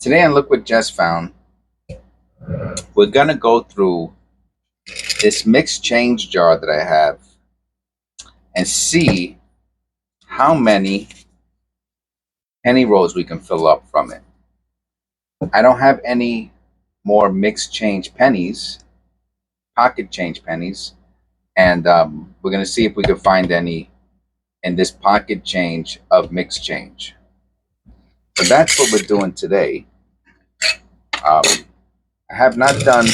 Today on Look What Jess Found, we're going to go through this mixed change jar that I have and see how many penny rolls we can fill up from it. I don't have any more mixed change pennies, pocket change pennies, and we're going to see if we can find any in this pocket change of mixed change. So that's what we're doing today. I have not done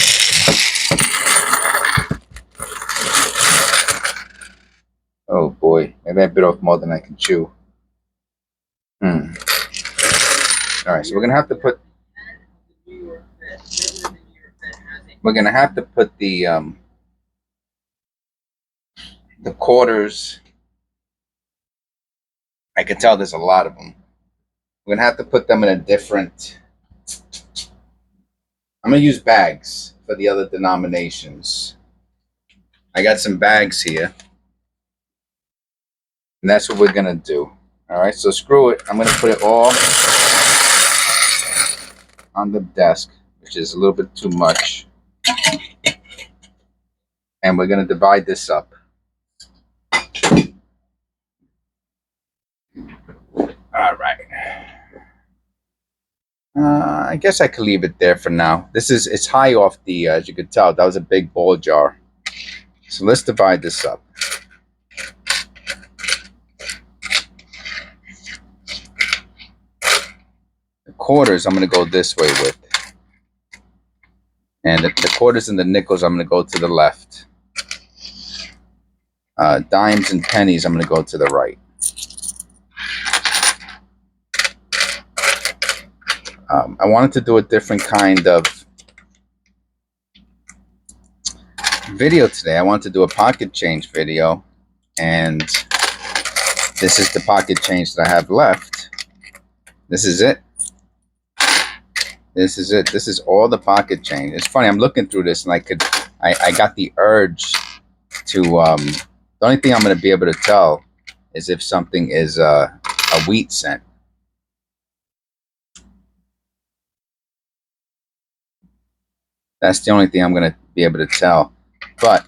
oh boy, maybe I bit off more than I can chew. All right, so we're gonna have to put the quarters. I can tell there's a lot of them. We're gonna have to put them in a different. I'm gonna use bags for the other denominations. I got some bags here, and that's what we're gonna do. All right, so screw it. I'm gonna put it all on the desk, which is a little bit too much, and we're gonna divide this up. All right. I guess I could leave it there for now. It's high off the, as you could tell, that was a big bowl jar. So let's divide this up. The quarters I'm going to go this way with. And the quarters and the nickels I'm going to go to the left. Dimes and pennies I'm going to go to the right. I wanted to do a different kind of video today. I wanted to do a pocket change video, and this is the pocket change that I have left. This is it. This is it. This is all the pocket change. It's funny, I'm looking through this and I got the urge to the only thing I'm going to be able to tell is if something is a wheat cent. That's the only thing I'm going to be able to tell. But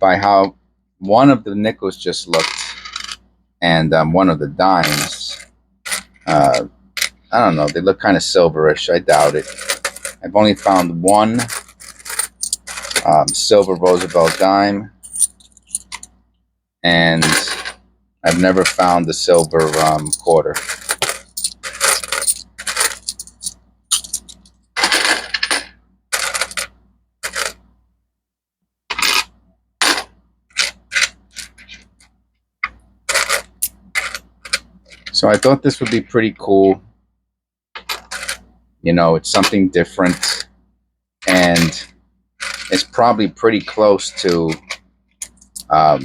by how one of the nickels just looked and one of the dimes, I don't know, they look kind of silverish. I doubt it. I've only found one silver Roosevelt dime, and I've never found the silver quarter. So I thought this would be pretty cool. You know, it's something different, and it's probably pretty close to a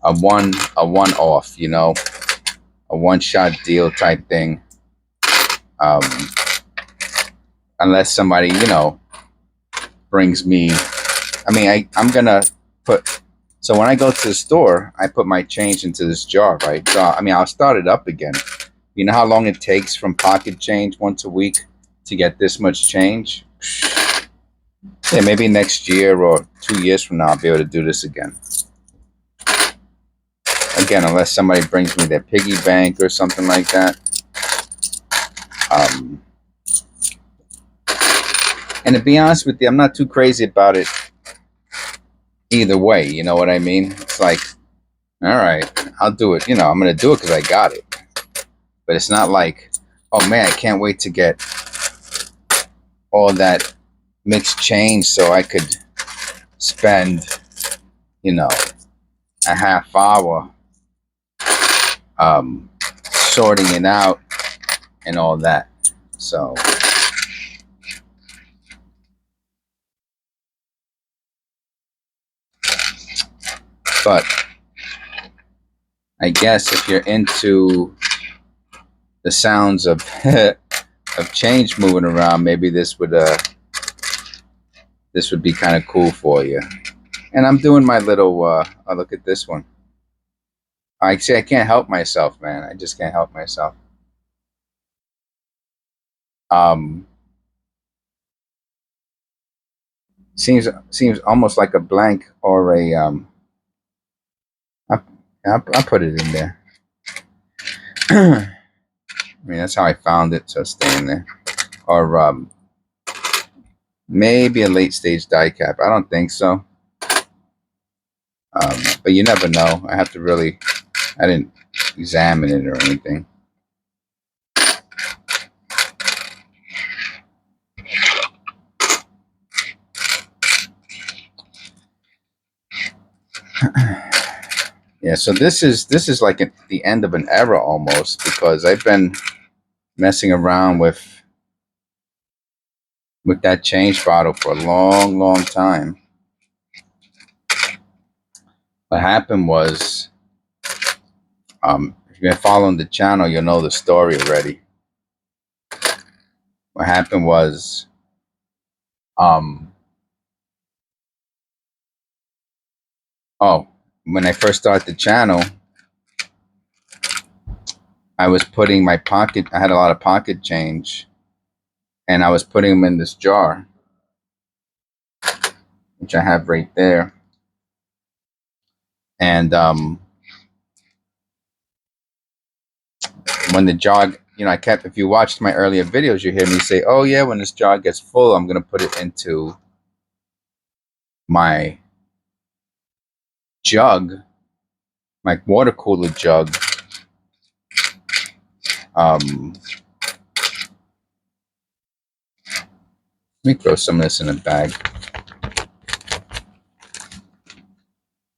one-off, you know, a one-shot deal type thing. Unless somebody, you know, brings me, I mean, I'm gonna put, so when I go to the store, I put my change into this jar, right? So, I mean, I'll start it up again. You know how long it takes from pocket change once a week to get this much change? Yeah, maybe next year or 2 years from now, I'll be able to do this again. Again, unless somebody brings me their piggy bank or something like that. And to be honest with you, I'm not too crazy about it either way. You know what I mean? It's like, all right, I'll do it. You know, I'm going to do it because I got it. But it's not like, oh man, I can't wait to get all that mixed change so I could spend, you know, a half hour sorting it out and all that. So but I guess if you're into the sounds of of change moving around, maybe this would be kind of cool for you. And I'm doing my little oh, look at this one. I can't help myself, man. I just can't help myself. Seems almost like a blank or a I, I put it in there. I mean, that's how I found it, so stay in there. Or maybe a late stage die cap. I don't think so. But you never know. I have to really, I didn't examine it or anything. Yeah, so this is like the end of an era almost, because I've been messing around with that change bottle for a long time. What happened was, if you've been following the channel, you'll know the story already. What happened was, when I first started the channel, I was putting my pocket, I had a lot of pocket change, and I was putting them in this jar, which I have right there. And when the jar, I kept, if you watched my earlier videos, you hear me say, oh yeah, when this jar gets full, I'm going to put it into my jug, my water cooler jug. Let me throw some of this in a bag.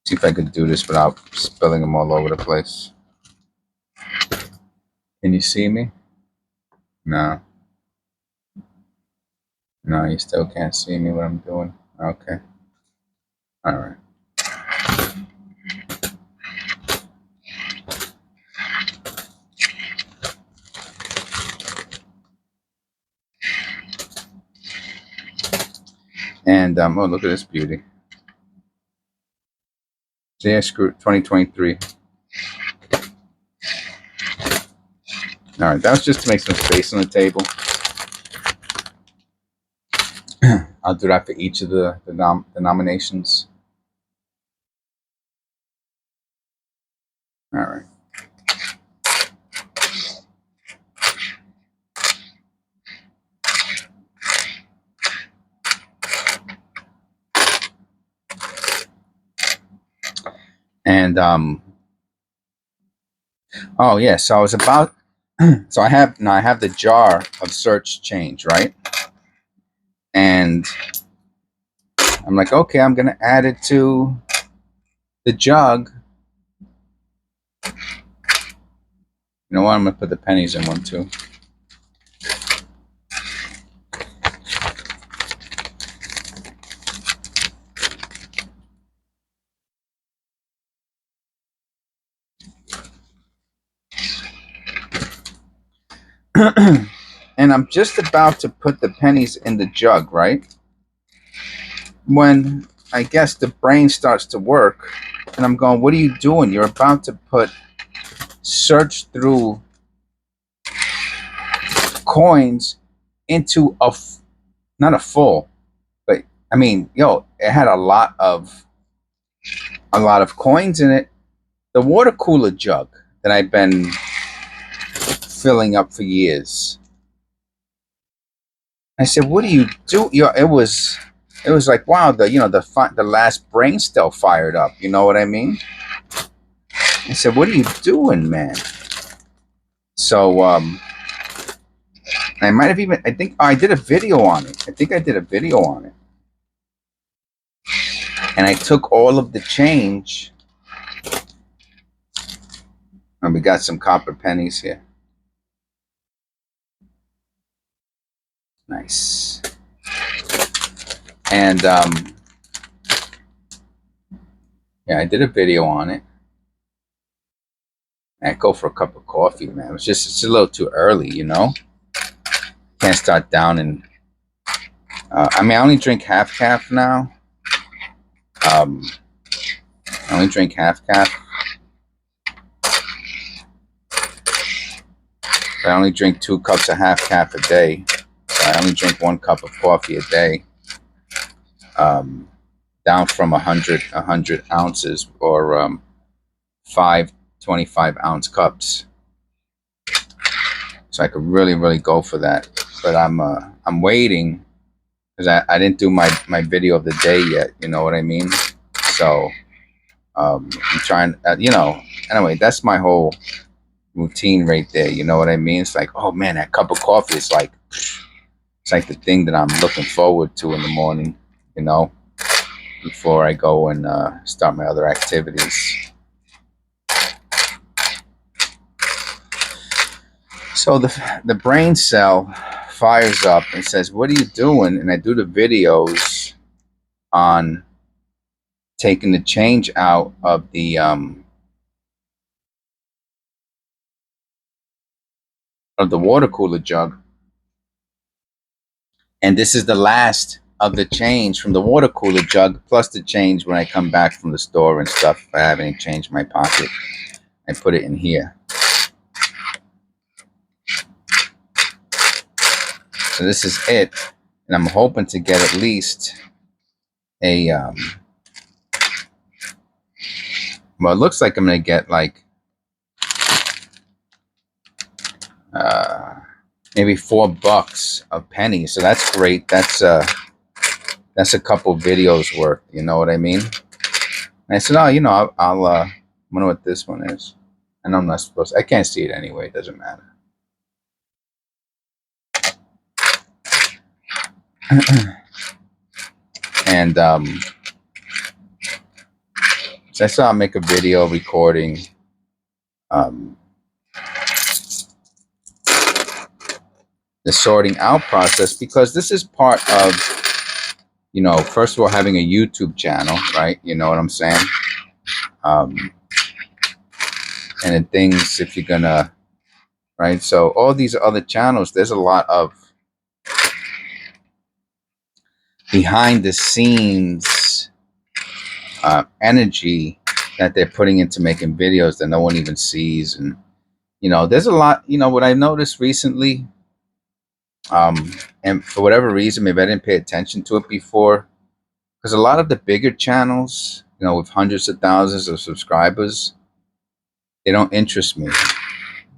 See if I could do this without spilling them all over the place. Can you see me? No. No, you still can't see me what I'm doing. Okay. All right. And oh, look at this beauty. See, I screwed 2023. All right, that was just to make some space on the table. I'll do that for each of the nominations. All right. And oh yeah, so I was about so I have the jar of search change, right? And I'm like, okay, I'm gonna add it to the jug. You know what? I'm gonna put the pennies in one too. And I'm just about to put the pennies in the jug, right? When I guess the brain starts to work, and I'm going, what are you doing? You're about to search through coins into not a full, but I mean, it had a lot of coins in it. The water cooler jug that I've been filling up for years. I said, what do you do? It was like, wow, the last brain cell fired up. You know what I mean? I said, what are you doing, man? So I might have even, I did a video on it. I think I did a video on it. And I took all of the change. And we got some copper pennies here. Nice. And yeah, I did a video on it. I go for a cup of coffee, man. It's a little too early, Can't start down and I mean, I only drink half calf now. I only drink half calf. I only drink 2 cups of half calf a day. I only drink 1 cup of coffee a day, down from 100 ounces, or 5 25-ounce cups. So I could really go for that. But I'm waiting because I didn't do my video of the day yet. You know what I mean? So I'm trying. Anyway, that's my whole routine right there. You know what I mean? It's like, oh man, that cup of coffee is like, it's like the thing that I'm looking forward to in the morning. You know, before I go and start my other activities. So the brain cell fires up and says, "What are you doing?" And I do the videos on taking the change out of the water cooler jug, and this is the last of the change from the water cooler jug, plus the change when I come back from the store and stuff. If I have any change in my pocket, I put it in here. So this is it, and I'm hoping to get at least a well, it looks like I'm gonna get like maybe $4 of pennies. So that's great. That's a couple videos worth. You know what I mean? And I said, oh, I'll wonder what this one is. And I'm not supposed to. I can't see it anyway. It doesn't matter. And so I said I'll make a video recording the sorting out process, because this is part of, first of all, having a YouTube channel, right? You know what I'm saying? And then things, if you're gonna, right? So all these other channels, there's a lot of behind the scenes energy that they're putting into making videos that no one even sees. And there's a lot. What I noticed recently, and for whatever reason, maybe I didn't pay attention to it before, because a lot of the bigger channels, with hundreds of thousands of subscribers, they don't interest me.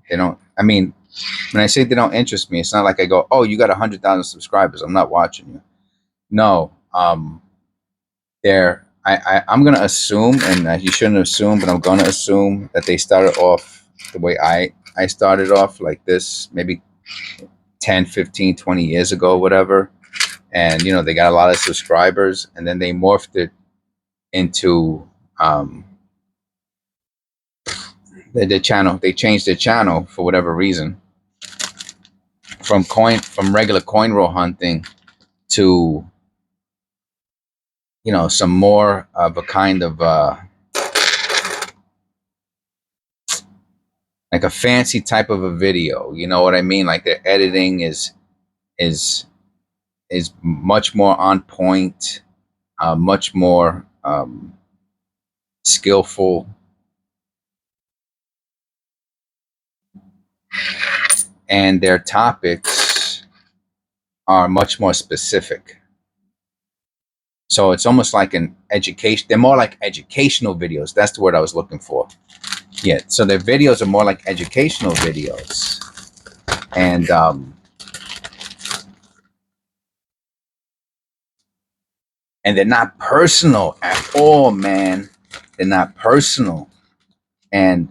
They don't. I mean, when I say they don't interest me, it's not like I go, oh, you got 100,000 subscribers, I'm not watching you. No. I'm gonna assume, and you shouldn't assume, but I'm gonna assume that they started off the way I started off, like this, maybe 10, 15, 20 years ago, whatever. And they got a lot of subscribers, and then they morphed it into the channel. They changed their channel for whatever reason, from regular coin roll hunting to some more of a kind of like a fancy type of a video. You know what I mean? Like their editing is much more on point, much more skillful, and their topics are much more specific. So it's almost like an education. They're more like educational videos. That's the word I was looking for. Yeah. So their videos are more like educational videos, and they're not personal at all, man. They're not personal, and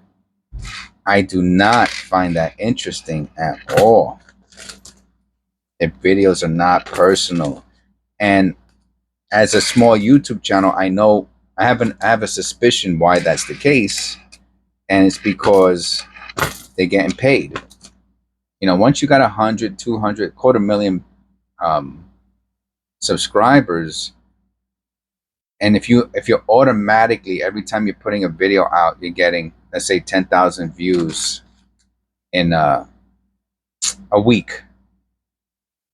I do not find that interesting at all. Their videos are not personal, and as a small YouTube channel, I have a suspicion why that's the case, and it's because they're getting paid. Once you got 100, 200, 250,000 subscribers, and if you're automatically, every time you're putting a video out, you're getting, let's say, 10,000 views in a week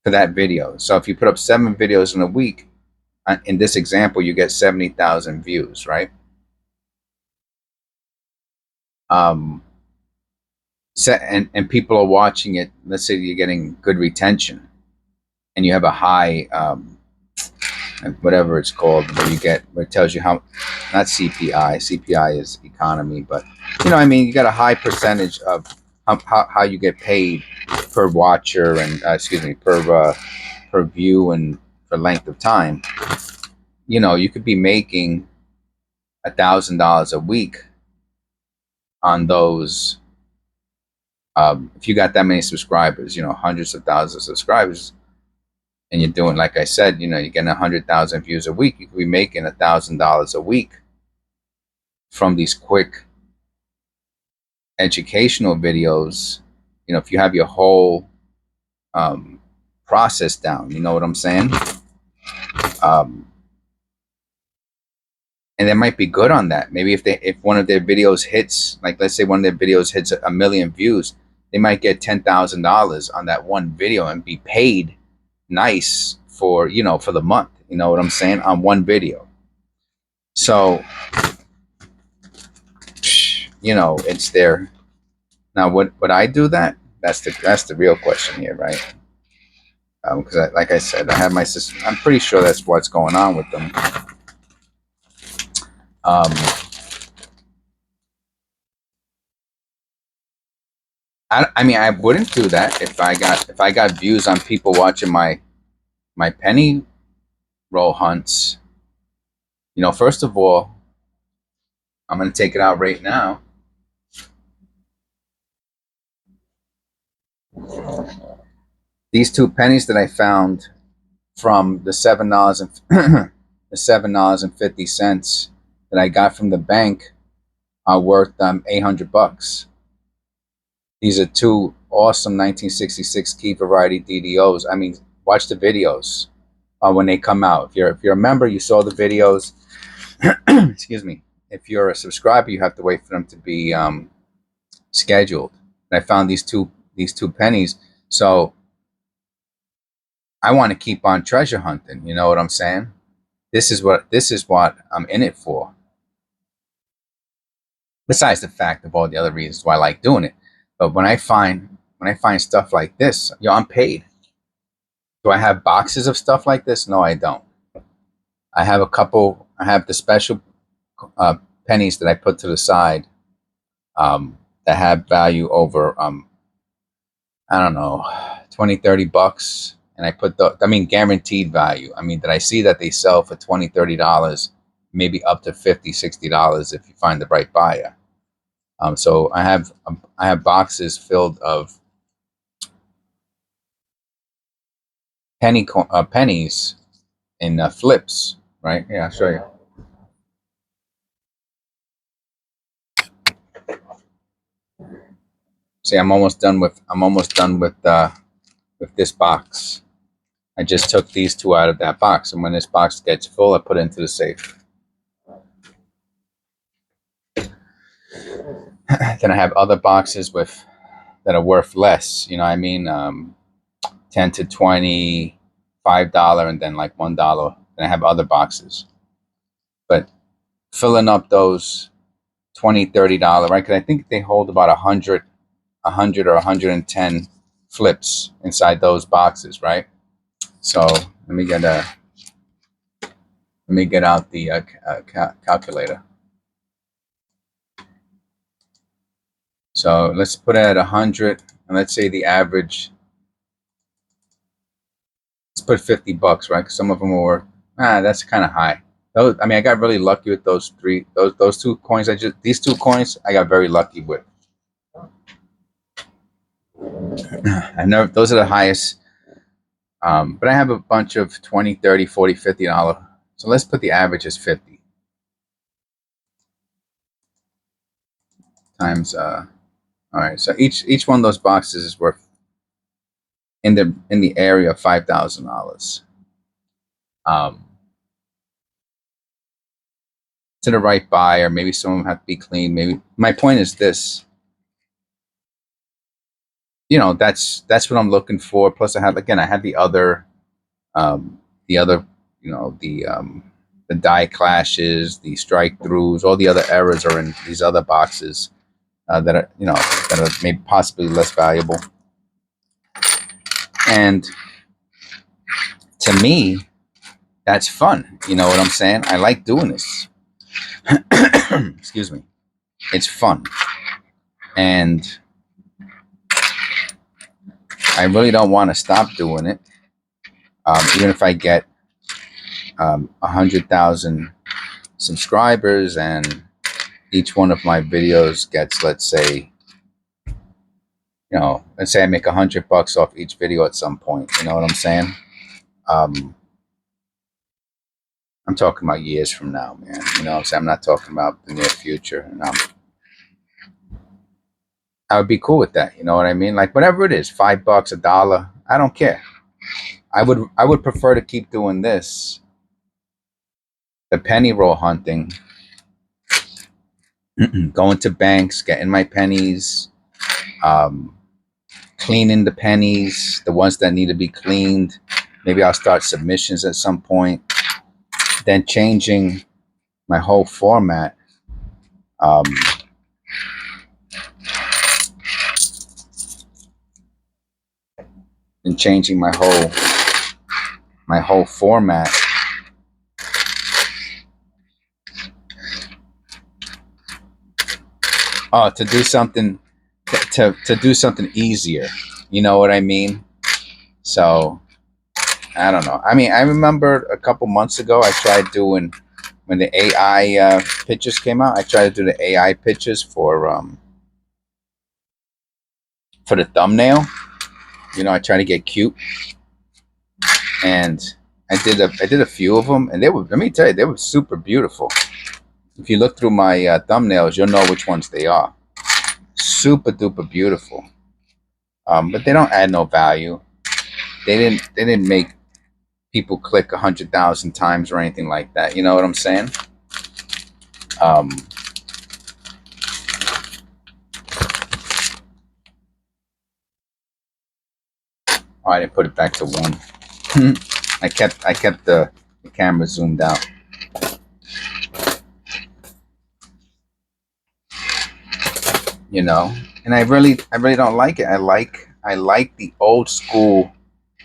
for that video. So if you put up 7 videos in a week, in this example, you get 70,000 views, right? And people are watching it. Let's say you're getting good retention. and you have a high whatever it's called, where you get, where it tells you how, not CPI, CPI is economy, but you know, I mean, you got a high percentage of how you get paid per watcher and excuse me, per view and for length of time. You know, you could be making $1,000 a week on those. If you got that many subscribers, you know, hundreds of thousands of subscribers, and you're doing, like I said, you know, you're getting 100,000 views a week, you could be making $1,000 a week from these quick educational videos. You know, if you have your whole process down, you know what I'm saying? And they might be good on that. Maybe if one of their videos hits, like let's say one of their videos hits 1 million views, they might get $10,000 on that one video and be paid nice for, you know, for the month. You know what I'm saying? On one video. So, you know, it's there. Now, would I do that? That's the real question here, right? Because like I said, I have my sister. I'm pretty sure that's what's going on with them. I mean, I wouldn't do that if I got views on people watching my penny roll hunts. You know, first of all, I'm going to take it out right now. These 2 pennies that I found from the $7 and the $7.50 that I got from the bank are worth $800. These are 2 awesome 1966 key variety DDOs. I mean, watch the videos when they come out. If you're a member, you saw the videos. Excuse me. If you're a subscriber, you have to wait for them to be scheduled. And I found these two pennies, so I want to keep on treasure hunting. You know what I'm saying? This is what I'm in it for. Besides the fact of all the other reasons why I like doing it, but when I find stuff like this, yo, I'm paid. Do I have boxes of stuff like this? No, I don't. I have a couple. I have the special pennies that I put to the side that have value over I don't know, 20, $30, and I put guaranteed value. I mean, that I see that they sell for $20, $30, maybe up to $50, $60 if you find the right buyer. So I have boxes filled of pennies in flips, right? Yeah, I'll show you. See, I'm almost done with this box. I just took these 2 out of that box, and when this box gets full, I put it into the safe. Then I have other boxes that are worth less. You know what I mean? $10 to $25, and then like $1. Then I have other boxes. But filling up those $20, $30, right? Because I think they hold about 100 or 110 flips inside those boxes, right? So let me get out the calculator. So let's put it at 100, and let's say the average. Let's put $50, right? Because some of them were that's kind of high. Those, I mean, I got really lucky with those 2 coins. These 2 coins I got very lucky with. I know those are the highest, but I have a bunch of $20, $30, $40, $50. So let's put the average as 50 times. All right, so each one of those boxes is worth in the area of $5,000. To the right buyer, maybe some of them have to be clean. Maybe my point is this. You know, that's what I'm looking for. Plus, I had the other, you know, the die clashes, the strike throughs, all the other errors are in these other boxes that are, you know, that are maybe possibly less valuable. And to me, that's fun. You know what I'm saying? I like doing this. Excuse me. It's fun. And I really don't want to stop doing it. Even if I get 100,000 subscribers and each one of my videos gets, let's say, let's say I make $100 off each video at some point. You know what I'm saying? I'm talking about years from now, man. You know what I'm saying? I'm not talking about the near future. And I would be cool with that. You know what I mean? Like whatever it is, $5, $1, I don't care. I would prefer to keep doing this, the penny roll hunting, going to banks, getting my pennies, cleaning the pennies, the ones that need to be cleaned. Maybe I'll start submissions at some point. Then changing my whole format. And changing my whole format to do something to do something easier. You know what I mean? So I don't know. I mean, I remember a couple months ago I tried doing, when the AI pictures came out, I tried to do the AI pictures for the thumbnail. You know, I tried to get cute, and I did a few of them, and they were, let me tell you, they were super beautiful. If you look through my thumbnails, you'll know which ones they are. Super duper beautiful. But they don't add no value. They didn't make people click 100,000 times or anything like that. You know what I'm saying? Oh, I didn't put it back to 1. I kept the camera zoomed out. You know, and I really don't like it. I like the old school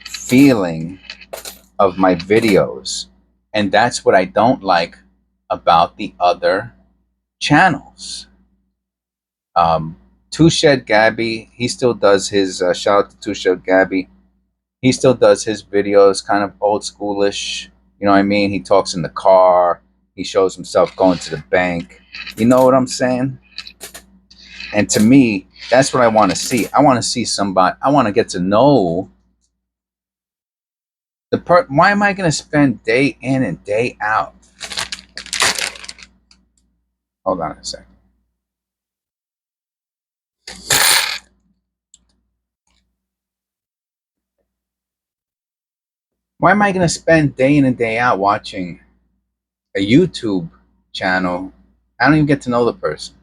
feeling of my videos, and that's what I don't like about the other channels. Two Shed Gabby, he still does his shout out to Two Shed Gabby. He still does his videos kind of old schoolish. You know what I mean? He talks in the car. He shows himself going to the bank. You know what I'm saying? And to me, that's what I want to see. I want to see somebody. I want to get to know the why am I going to spend day in and day out? Hold on a second. Why am I going to spend day in and day out watching a YouTube channel? I don't even get to know the person.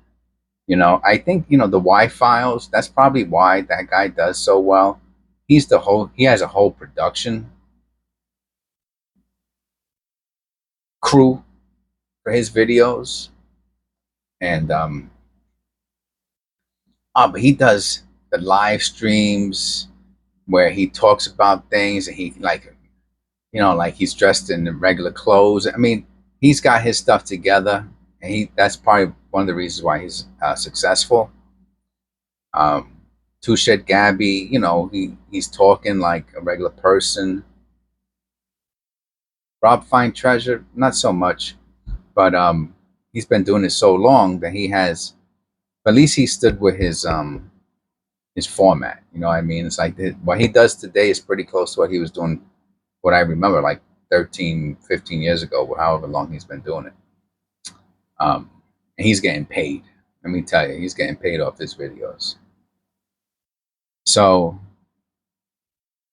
You know, I think, the Y Files, that's probably why that guy does so well. He has a whole production crew for his videos. And but he does the live streams where he talks about things, and he like he's dressed in regular clothes. I mean, he's got his stuff together, and that's probably one of the reasons why he's successful. Two Shed Gabby, he's talking like a regular person. Rob Fine Treasure, not so much, but he's been doing it so long that he has, at least he stood with his format. You know what I mean? It's like what he does today is pretty close to what he was doing, what I remember, like 13, 15 years ago, or however long he's been doing it. And he's getting paid. Let me tell you, he's getting paid off his videos. So,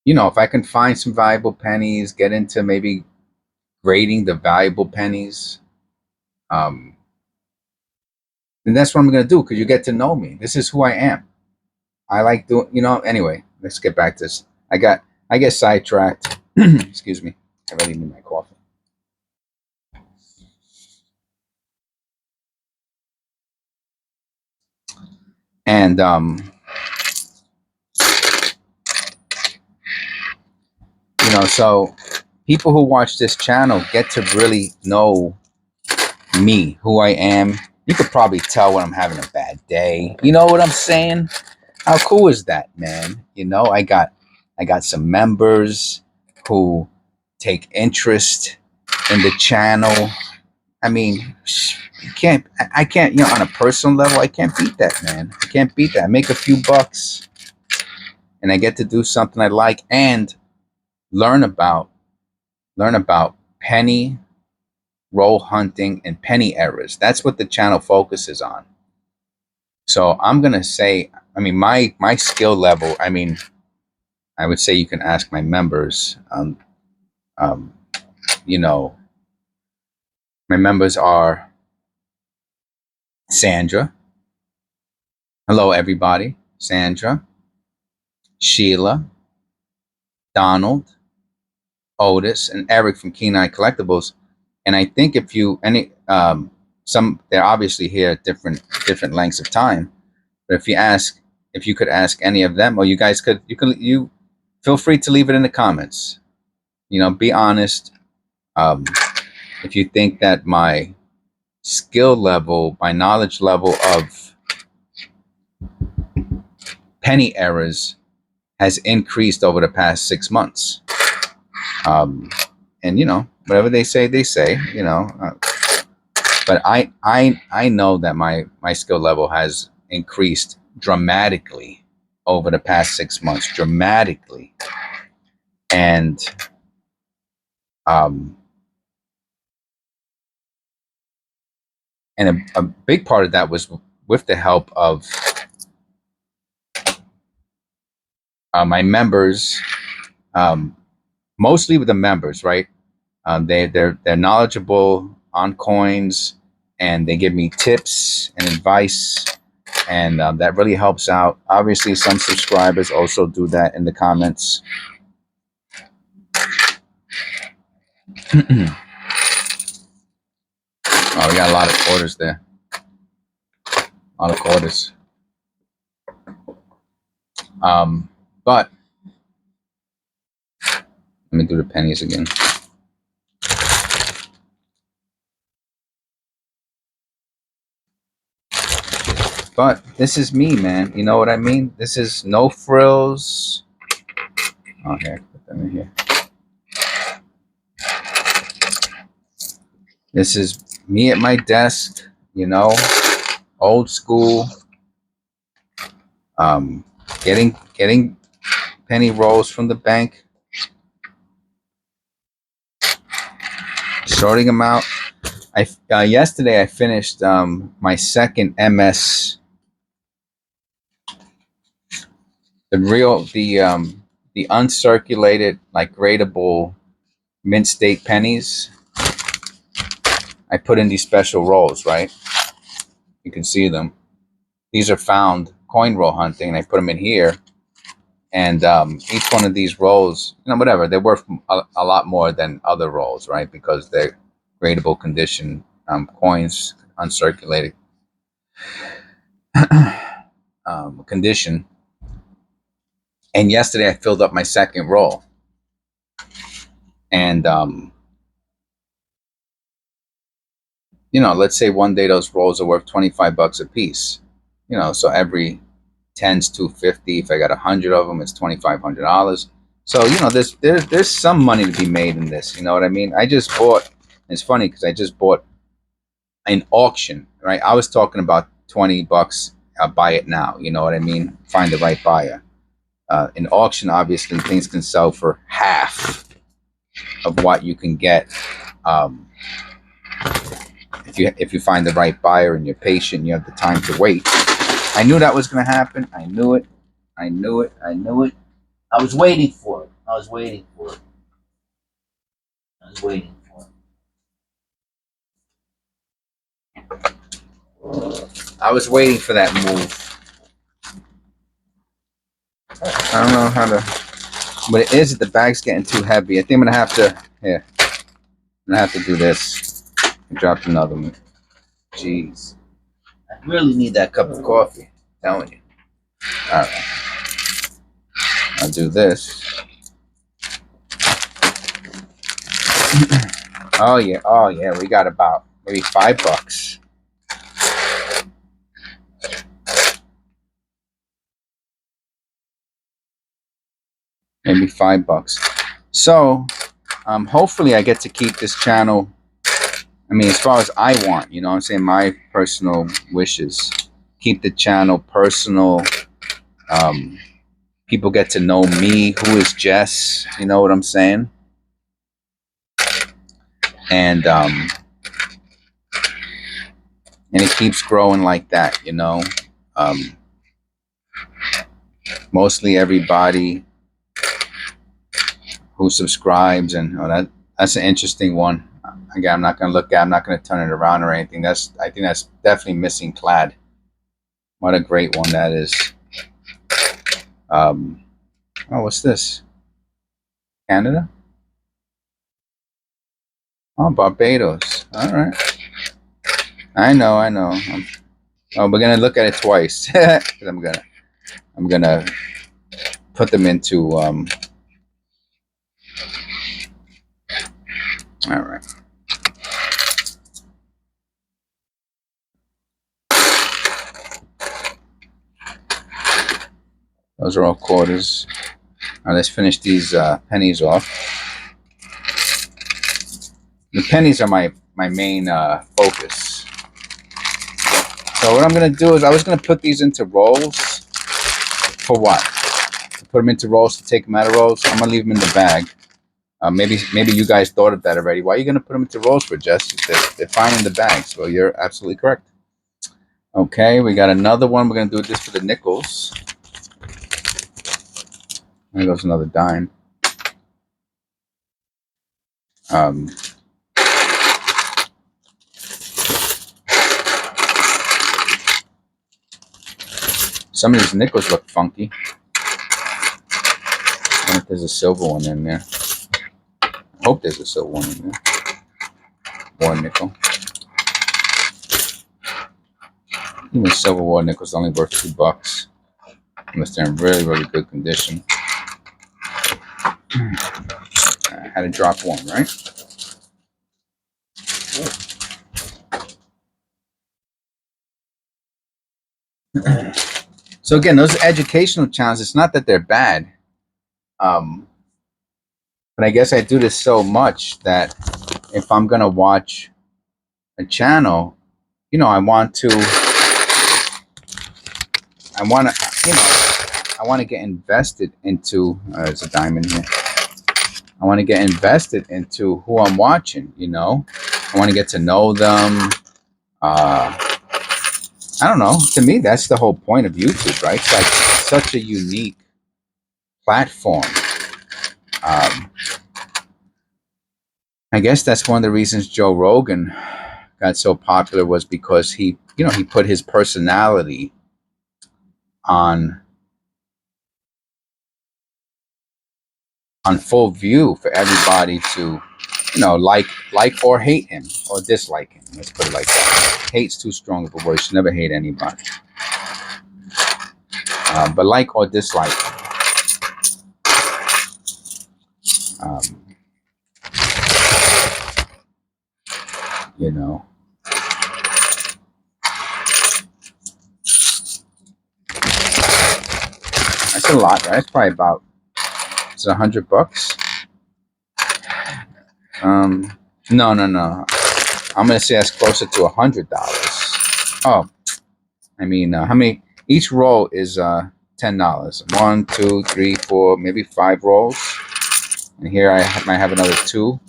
if I can find some valuable pennies, get into maybe grading the valuable pennies, then that's what I'm going to do, because you get to know me. This is who I am. I like doing, anyway, let's get back to this. I get sidetracked. Excuse me. I really need my coffee. And, so people who watch this channel get to really know me, who I am. You could probably tell when I'm having a bad day. You know what I'm saying? How cool is that, man? You know, I got some members who take interest in the channel. I mean, I can't, you know, on a personal level, I can't beat that, man. I can't beat that. I make a few bucks and I get to do something I like and learn about penny roll hunting and penny errors. That's what the channel focuses on. So I'm going to say, I mean, my skill level, I mean, I would say you can ask my members, you know, my members are Sandra. Hello, everybody. Sandra, Shelia, Donald, Otis, and Eric from keeneEyeCollectables. And I think if you they're obviously here at different lengths of time. But if you could ask any of them, or you guys could, you feel free to leave it in the comments. You know, be honest. If you think that my skill level, my knowledge level of penny errors has increased over the past 6 months. And you know, whatever they say, you know, but I know that my skill level has increased dramatically over the past 6 months, dramatically. And a big part of that was with the help of my members, mostly with the members, right? They're knowledgeable on coins, and they give me tips and advice, and that really helps out. Obviously, some subscribers also do that in the comments. Oh, we got a lot of quarters there. A lot of quarters. But let me do the pennies again. But this is me, man. You know what I mean? This is no frills. Oh, here, put them in here. This is me at my desk, you know, old school. Getting penny rolls from the bank, sorting them out. Yesterday I finished my second MS, the uncirculated, like, gradable mint state pennies. I put in these special rolls, right? You can see them. These are found coin roll hunting, and I put them in here. And each one of these rolls, you know, whatever, they're worth a lot more than other rolls, right? Because they're gradable condition coins, uncirculated condition. And yesterday I filled up my second roll. And, you know, let's say one day those rolls are worth 25 bucks a piece. You know, so every 10's $250. If I got 100 of them, it's $2,500. So, you know, there's some money to be made in this. You know what I mean? I just bought, it's funny because I just bought an auction, right? I was talking about 20 bucks, buy it now. You know what I mean? Find the right buyer. In auction, obviously, things can sell for half of what you can get if you find the right buyer and you're patient, you have the time to wait. I knew that was going to happen. I knew it. I knew it. I knew it. I was waiting for it. I was waiting for it. I was waiting for it. I was waiting for that move. I don't know how to, but it is, the bag's getting too heavy. I think I'm going to have to, here, I'm going to have to do this. I dropped another one. Jeez. I really need that cup of coffee. I'm telling you. All right. I'll do this. Oh yeah, we got about maybe $5. Maybe $5. So hopefully I get to keep this channel. I mean, as far as I want, you know what I'm saying, my personal wishes. Keep the channel personal. People get to know me, who is Jess, you know what I'm saying? And it keeps growing like that, you know. Mostly everybody who subscribes, and that's an interesting one. Again, I'm not going to turn it around or anything. I think that's definitely missing clad. What a great one that is. Oh, what's this? Canada? Oh, Barbados. All right. I know. Oh, we're gonna look at it twice. I'm gonna put them into. All right. Those are all quarters. Now let's finish these pennies off. The pennies are my main focus. So what I'm gonna do is I was gonna put these into rolls. For what? To put them into rolls, to take them out of rolls. I'm gonna leave them in the bag. Maybe you guys thought of that already. Why are you gonna put them into rolls for, Jess? They're fine in the bag. So you're absolutely correct. Okay, we got another one. We're gonna do this for the nickels. There goes another dime. Some of these nickels look funky. I wonder if there's a silver one in there. I hope there's a silver one in there. War nickel. Even silver war nickels only worth $2, unless they're in really, really good condition. I had to drop one, right? So again, those educational channels, it's not that they're bad. But I guess I do this so much that if I'm gonna watch a channel, you know, I want to, I want to get invested into. There's a diamond here. I want to get invested into who I'm watching. You know, I want to get to know them. I don't know. To me, that's the whole point of YouTube, right? It's like such a unique platform. I guess that's one of the reasons Joe Rogan got so popular, was because he put his personality on full view for everybody to, like or hate him or dislike him. Let's put it like that. Hate's too strong of a word. You should never hate anybody. But like or dislike him. You know. That's a lot, right? It's probably about, is it $100? No. I'm gonna say that's closer to $100. Oh, I mean, how many? Each roll is $10. 1, 2, 3, 4, maybe 5 rolls. And here I might have another 2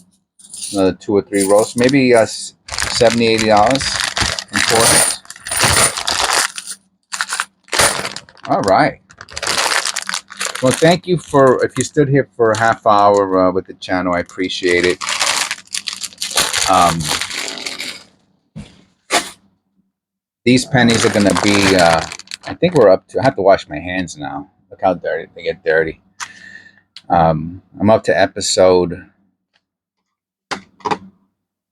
or 3 rolls. Maybe $70, $80 in quarters. All right. Well, thank you if you stood here for a half hour with the channel. I appreciate it. These pennies are going to be, I think we're up to, I have to wash my hands now. Look how dirty they get dirty. I'm up to episode, I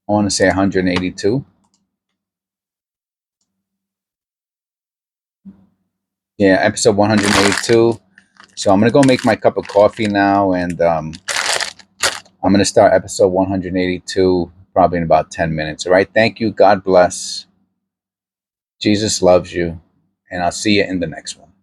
want to say 182. Yeah, episode 182. So I'm going to go make my cup of coffee now, and I'm going to start episode 182 probably in about 10 minutes. All right. Thank you. God bless. Jesus loves you. And I'll see you in the next one.